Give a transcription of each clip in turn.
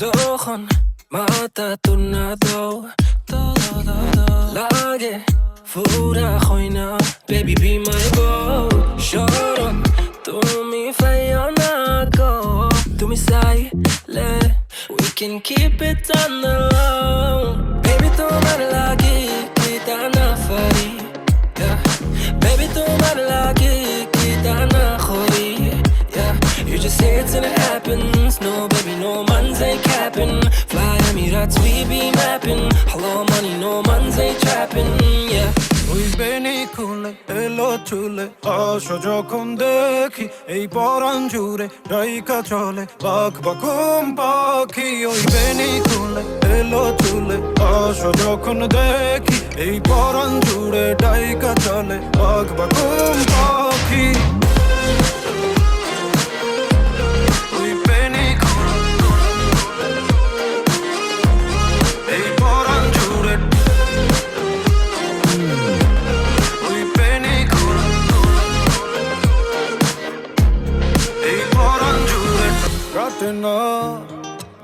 যখন মাথা তুলনা দাও লাগে ফুরা হয় না baby be my boy শরম তুমি ফাইও না গো তুমি চাইলে we can keep it on the low baby তোমার লাগে কি তা না পারি baby তোমার লাগে কি তা না করি you just say it and it happens no baby no man's ain't capping fly Emirates we be mapping hello money no man's ain't trapping ওই বেনি খুলে এলো চুলে আসো যখন দেখি এই পরাণ জুড়ে ডাইকা চলে বাক বাকুম পাখি ওই বেনি খুলে এলো চুলে আসো যখন দেখি এই পরাণ জুড়ে ডাইকা চলে বাক বাকুম পাখি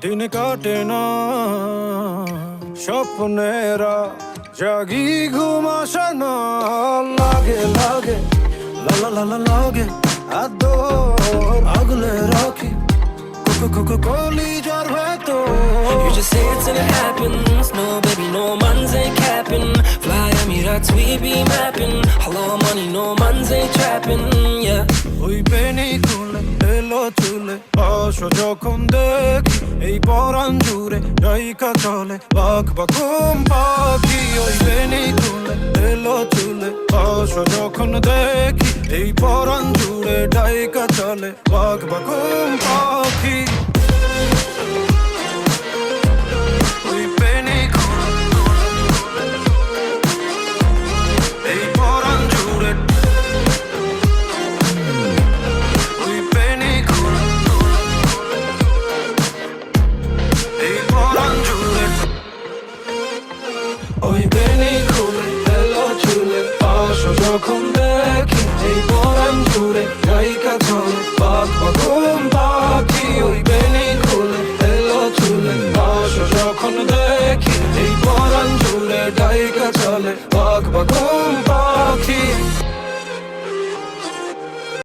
দিন কাটে না স্বপ্নেরা জাগি ঘুম আসে না লাগে লাগে লালা লালা লাগে আদর আগলে রাখি কলি যার ভেতর you just say it and it happens no baby no man's ain't capping fly Emirates we be mapping hello money no man's ain't trapping ওই বেনি খুলে এলো চুলে আসো যখন দেখি এই পরাণ জুড়ে ডাইকা চলে বাক বাকুম পাখি ওই বেনি খুলে এলো চুলে আসো যখন দেখি এই পরাণ জুড়ে ডাইকা চলে বাক বাকুম পাখি